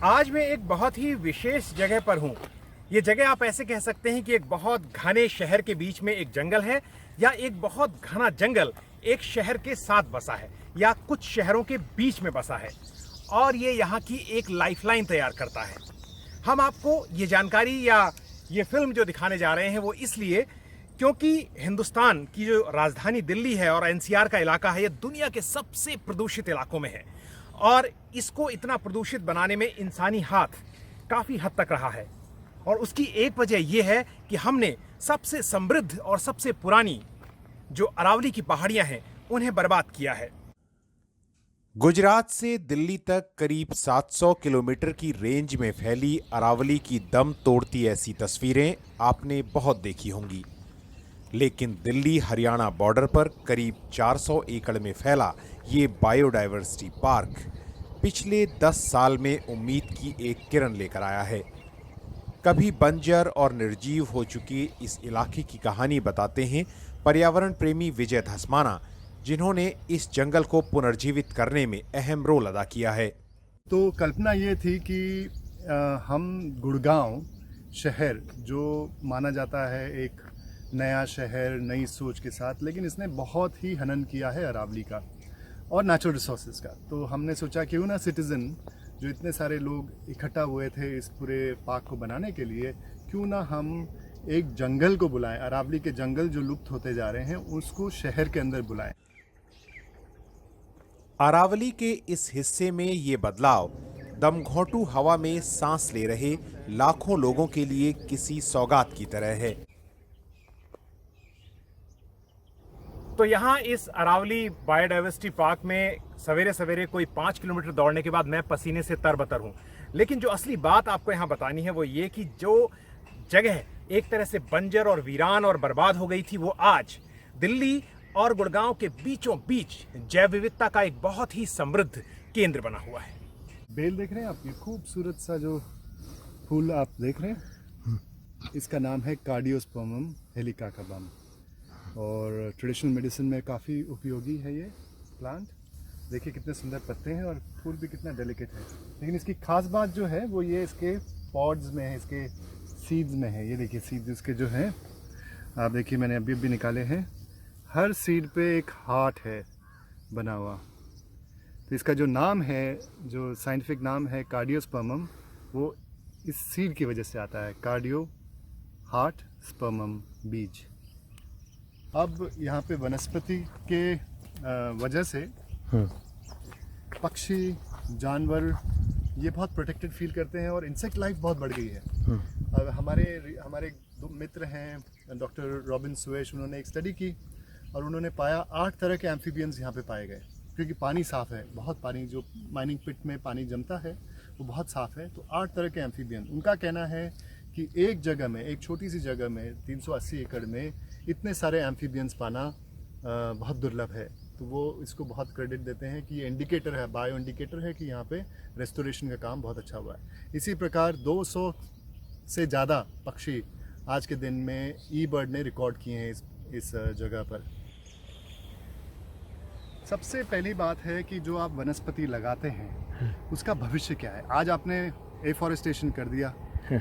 आज मैं एक बहुत ही विशेष जगह पर हूँ। ये जगह आप ऐसे कह सकते हैं कि एक बहुत घने शहर के बीच में एक जंगल है, या एक बहुत घना जंगल एक शहर के साथ बसा है, या कुछ शहरों के बीच में बसा है, और ये यहाँ की एक लाइफलाइन तैयार करता है। हम आपको ये जानकारी या ये फिल्म जो दिखाने जा रहे हैं वो इसलिए क्योंकि हिंदुस्तान की जो राजधानी दिल्ली है और एनसीआर का इलाका है, ये दुनिया के सबसे प्रदूषित इलाकों में है, और इसको इतना प्रदूषित बनाने में इंसानी हाथ काफ़ी हद तक रहा है। और उसकी एक वजह यह है कि हमने सबसे समृद्ध और सबसे पुरानी जो अरावली की पहाड़ियां हैं उन्हें बर्बाद किया है। गुजरात से दिल्ली तक करीब 700 किलोमीटर की रेंज में फैली अरावली की दम तोड़ती ऐसी तस्वीरें आपने बहुत देखी होंगी, लेकिन दिल्ली हरियाणा बॉर्डर पर करीब 400 एकड़ में फैला ये बायोडायवर्सिटी पार्क पिछले 10 साल में उम्मीद की एक किरण लेकर आया है। कभी बंजर और निर्जीव हो चुके इस इलाके की कहानी बताते हैं पर्यावरण प्रेमी विजय धस्माना, जिन्होंने इस जंगल को पुनर्जीवित करने में अहम रोल अदा किया है। तो कल्पना ये थी कि हम गुड़गांव शहर जो माना जाता है एक नया शहर नई सोच के साथ, लेकिन इसने बहुत ही हनन किया है अरावली का और नेचुरल रिसोर्सेज का। तो हमने सोचा क्यों ना सिटीज़न जो इतने सारे लोग इकट्ठा हुए थे इस पूरे पार्क को बनाने के लिए, क्यों ना हम एक जंगल को बुलाएं, अरावली के जंगल जो लुप्त होते जा रहे हैं उसको शहर के अंदर बुलाएं। अरावली के इस हिस्से में ये बदलाव दमघोंटू हवा में सांस ले रहे लाखों लोगों के लिए किसी सौगात की तरह है। तो यहाँ इस अरावली बायोडायवर्सिटी पार्क में सवेरे सवेरे कोई 5 किलोमीटर दौड़ने के बाद मैं पसीने से तरबतर हूँ। लेकिन जो असली बात आपको यहाँ बतानी है वो ये कि जो जगह एक तरह से बंजर और वीरान और बर्बाद हो गई थी, वो आज दिल्ली और गुड़गांव के बीचों बीच जैव विविधता का एक बहुत ही समृद्ध केंद्र बना हुआ है। बेल देख रहे हैं आप, ये खूबसूरत सा जो फूल आप देख रहे हैं, इसका नाम है कार्डियोस्पर्मम हेलिकाकाबम, और ट्रेडिशनल मेडिसिन में काफ़ी उपयोगी है ये प्लांट। देखिए कितने सुंदर पत्ते हैं और फूल भी कितना डेलिकेट है। लेकिन इसकी खास बात जो है वो ये इसके पॉड्स में है, इसके सीड्स में है। ये देखिए सीड्स इसके जो हैं, आप देखिए मैंने अभी अभी निकाले हैं। हर सीड पे एक हार्ट है बना हुआ। तो इसका जो नाम है, जो साइंटिफिक नाम है कार्डियोस्पर्मम, वो इस सीड की वजह से आता है, कार्डियो हार्ट स्पर्मम बीज। अब यहाँ पे वनस्पति के वजह से पक्षी जानवर ये बहुत प्रोटेक्टेड फील करते हैं और इंसेक्ट लाइफ बहुत बढ़ गई है। अब हमारे दो मित्र हैं डॉक्टर रॉबिन सुएश, उन्होंने एक स्टडी की और उन्होंने पाया 8 तरह के एम्फीबियंस यहाँ पे पाए गए, क्योंकि पानी साफ़ है, बहुत पानी जो माइनिंग पिट में पानी जमता है वो बहुत साफ़ है। तो 8 तरह के एम्फीबियन, उनका कहना है कि एक जगह में, एक छोटी सी जगह में 380 एकड़ में इतने सारे एम्फीबियंस पाना बहुत दुर्लभ है। तो वो इसको बहुत क्रेडिट देते हैं कि ये इंडिकेटर है, बायो इंडिकेटर है कि यहाँ पे रेस्टोरेशन का काम बहुत अच्छा हुआ है। इसी प्रकार 200 से ज़्यादा पक्षी आज के दिन में ई बर्ड ने रिकॉर्ड किए हैं इस जगह पर। सबसे पहली बात है कि जो आप वनस्पति लगाते हैं उसका भविष्य क्या है। आज आपने एफॉरेस्टेशन कर दिया,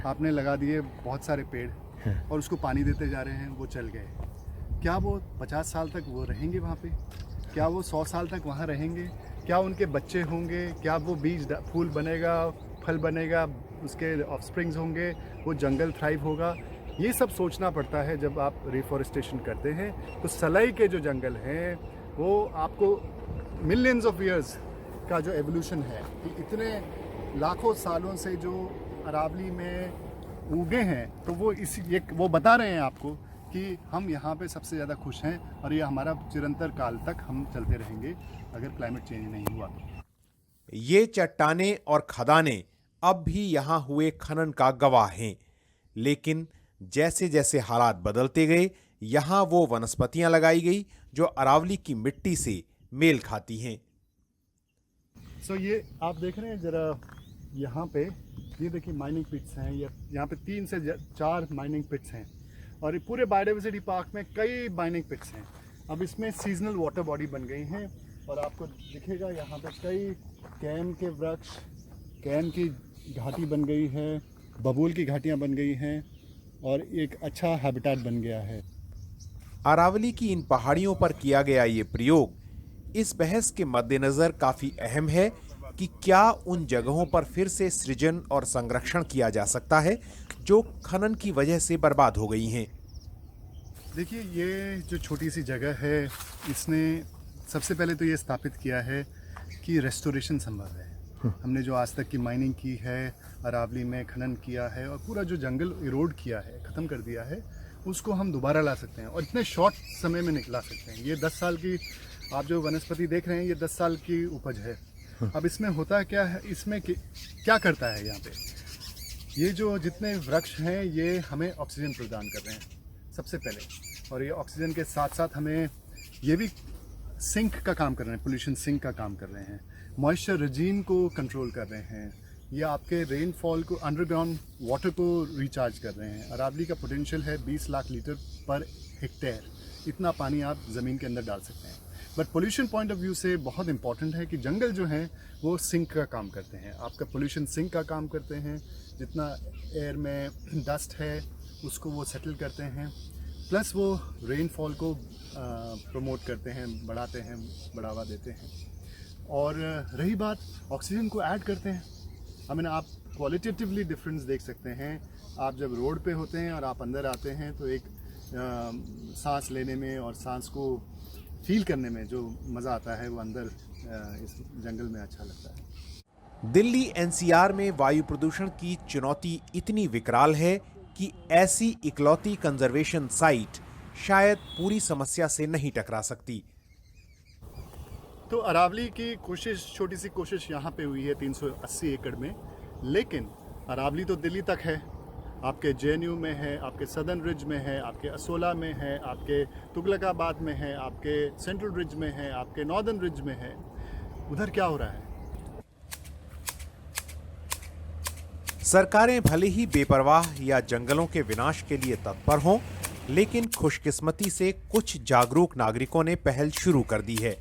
आपने लगा दिए बहुत सारे पेड़ और उसको पानी देते जा रहे हैं, वो चल गए। क्या वो 50 साल तक वो रहेंगे वहाँ पे? क्या वो 100 साल तक वहाँ रहेंगे? क्या उनके बच्चे होंगे? क्या वो बीज फूल बनेगा, फल बनेगा, उसके ऑफस्प्रिंग्स होंगे, वो जंगल थ्राइव होगा? ये सब सोचना पड़ता है जब आप रिफॉरेस्टेशन करते हैं। तो सलाई के जो जंगल हैं वो आपको मिलियंस ऑफ ईयर्स का जो एवोल्यूशन है कि इतने लाखों सालों से जो अरावली में उगे हैं, तो वो बता रहे हैं आपको कि हम यहाँ पे सबसे ज़्यादा खुश हैं और ये हमारा चिरंतर काल तक हम चलते रहेंगे अगर क्लाइमेट चेंज नहीं हुआ तो। ये चट्टानें और खदानें अब भी यहाँ हुए खनन का गवाह हैं, लेकिन जैसे जैसे हालात बदलते गए, यहाँ वो वनस्पतियाँ लगाई गई जो अरावली की मिट्टी से मेल खाती हैं। सो ये आप देख रहे हैं जरा, यहाँ पे ये देखिए माइनिंग पिट्स हैं, यहाँ पे 3 से 4 माइनिंग पिट्स हैं और पूरे बायोडायवर्सिटी पार्क में कई माइनिंग पिट्स हैं। अब इसमें सीजनल वाटर बॉडी बन गई हैं और आपको दिखेगा यहाँ पे कई कैन के वृक्ष, कैन की घाटी बन गई है, बबूल की घाटियाँ बन गई हैं और एक अच्छा हैबिटेट बन गया है। अरावली की इन पहाड़ियों पर किया गया ये प्रयोग इस बहस के मद्देनजर काफी अहम है कि क्या उन जगहों पर फिर से सृजन और संरक्षण किया जा सकता है जो खनन की वजह से बर्बाद हो गई हैं। देखिए, ये जो छोटी सी जगह है, इसने सबसे पहले तो ये स्थापित किया है कि रेस्टोरेशन संभव है। हमने जो आज तक की माइनिंग की है, अरावली में खनन किया है और पूरा जो जंगल इरोड किया है, ख़त्म कर दिया है, उसको हम दोबारा ला सकते हैं और इतने शॉर्ट समय में निकला सकते हैं। ये 10 साल की आप जो वनस्पति देख रहे हैं, ये 10 साल की उपज है। अब इसमें होता क्या है, इसमें क्या करता है यहाँ पे, ये जो जितने वृक्ष हैं ये हमें ऑक्सीजन प्रदान कर रहे हैं सबसे पहले, और ये ऑक्सीजन के साथ साथ हमें ये भी सिंक का काम कर रहे हैं, पोल्यूशन सिंक का काम कर रहे हैं, मॉइस्चर रिजीम को कंट्रोल कर रहे हैं, ये आपके रेनफॉल को, अंडरग्राउंड वाटर को रिचार्ज कर रहे हैं। अरावली का पोटेंशियल है 20 लाख लीटर पर हेक्टेयर, इतना पानी आप ज़मीन के अंदर डाल सकते हैं। But pollution point of view से बहुत इंपॉर्टेंट है कि जंगल जो हैं वो सिंक का काम करते हैं, आपका पोल्यूशन सिंक का काम करते हैं। जितना एयर में डस्ट है उसको वो सेटल करते हैं, प्लस वो रेनफॉल को प्रमोट करते हैं, बढ़ाते हैं, बढ़ावा देते हैं। और रही बात, ऑक्सीजन को ऐड करते हैं। आई मीन, आप क्वालिटेटिवली डिफरेंस देख सकते हैं। आप जब रोड पे होते हैं और आप अंदर आते हैं तो एक सांस लेने में और सांस को फील करने में जो मज़ा आता है वो अंदर इस जंगल में अच्छा लगता है। दिल्ली एनसीआर में वायु प्रदूषण की चुनौती इतनी विकराल है कि ऐसी इकलौती कंजर्वेशन साइट शायद पूरी समस्या से नहीं टकरा सकती। तो अरावली की कोशिश, छोटी सी कोशिश यहाँ पे हुई है 380 एकड़ में, लेकिन अरावली तो दिल्ली तक है, आपके जेएनयू में है, आपके सदर्न रिज में है, आपके असोला में है, आपके तुगलकाबाद में है, आपके सेंट्रल रिज में है, आपके नॉर्दर्न रिज में है। उधर क्या हो रहा है? सरकारें भले ही बेपरवाह या जंगलों के विनाश के लिए तत्पर हों, लेकिन खुशकिस्मती से कुछ जागरूक नागरिकों ने पहल शुरू कर दी है।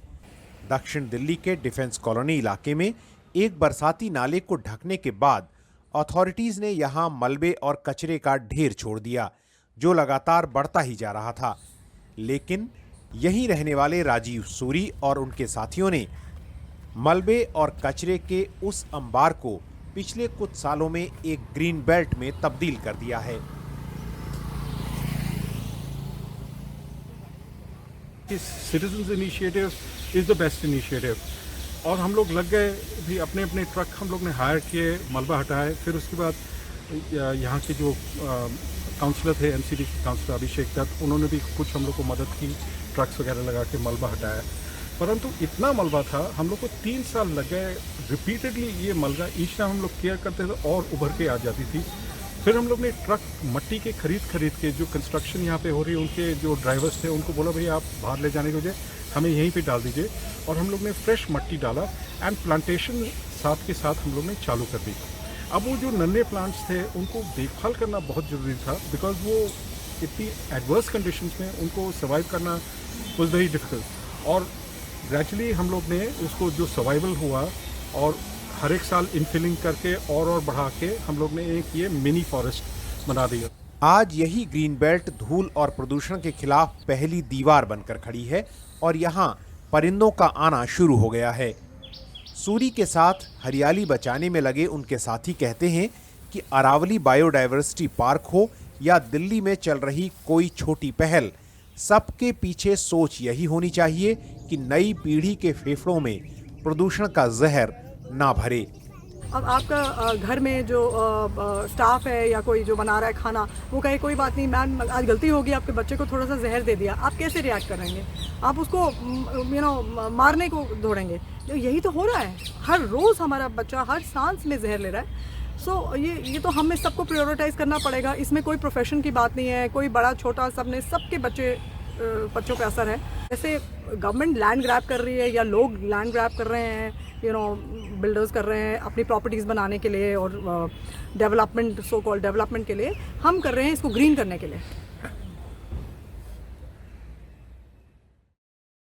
दक्षिण दिल्ली के डिफेंस कॉलोनी इलाके में एक बरसाती नाले को ढकने के बाद अथॉरिटीज ने यहां मलबे और कचरे का ढेर छोड़ दिया, जो लगातार बढ़ता ही जा रहा था। लेकिन यहीं रहने वाले राजीव सूरी और उनके साथियों ने मलबे और कचरे के उस अंबार को पिछले कुछ सालों में एक ग्रीन बेल्ट में तब्दील कर दिया है। Citizens initiative is the best initiative. और हम लोग लग गए भी, अपने अपने ट्रक हम लोग ने हायर किए, मलबा हटाए। फिर उसके बाद यहाँ के जो काउंसलर थे, एमसीडी के काउंसलर अभिषेक दत्त, उन्होंने भी कुछ हम लोग को मदद की, ट्रक्स वगैरह लगा के मलबा हटाया। परंतु इतना मलबा था, हम लोग को 3 साल लग गए। रिपीटेडली ये मलबा ईच टाइम हम लोग केयर करते थे और उभर के आ जाती थी। फिर हम लोग ने ट्रक मट्टी के खरीद के, जो कंस्ट्रक्शन यहाँ पे हो रही है, उनके जो ड्राइवर्स थे उनको बोला भैया आप बाहर ले जाने के बजाय हमें यहीं पे डाल दीजिए। और हम लोग ने फ्रेश मट्टी डाला एंड प्लांटेशन साथ के साथ हम लोग ने चालू कर दी। अब वो जो नन्हे प्लांट्स थे उनको देखभाल करना बहुत ज़रूरी था, बिकॉज वो इतनी एडवर्स कंडीशंस में उनको सर्वाइव करना वाज वेरी डिफिकल्ट। और ग्रेजुअली हम लोग ने उसको जो सर्वाइवल हुआ और हर एक साल इनफिलिंग करके और बढ़ा के हम लोग ने एक ये मिनी फॉरेस्ट बना दिया। आज यही ग्रीन बेल्ट धूल और प्रदूषण के खिलाफ पहली दीवार बनकर खड़ी है और यहाँ परिंदों का आना शुरू हो गया है। सूरी के साथ हरियाली बचाने में लगे उनके साथी कहते हैं कि अरावली बायोडायवर्सिटी पार्क हो या दिल्ली में चल रही कोई छोटी पहल, सबके पीछे सोच यही होनी चाहिए कि नई पीढ़ी के फेफड़ों में प्रदूषण का जहर ना भरे। अब आपका घर में जो स्टाफ है या कोई जो बना रहा है खाना, वो कहे कोई बात नहीं मैम आज गलती होगी, आपके बच्चे को थोड़ा सा जहर दे दिया, आप कैसे रिएक्ट करेंगे? आप उसको मारने को दौड़ेंगे। यही तो हो रहा है, हर रोज़ हमारा बच्चा हर सांस में जहर ले रहा है। सो ये तो हमें सबको प्रायोरिटाइज करना पड़ेगा। इसमें कोई प्रोफेशन की बात नहीं है, कोई बड़ा छोटा, सबके बच्चों पे असर है। जैसे गवर्नमेंट लैंड ग्रैब कर रही है या लोग लैंड ग्रैब कर रहे हैं, बिल्डर्स कर रहे हैं अपनी प्रॉपर्टीज़ बनाने के लिए और डेवलपमेंट, सो कॉल्ड डेवलपमेंट के लिए, हम कर रहे हैं इसको ग्रीन करने के लिए।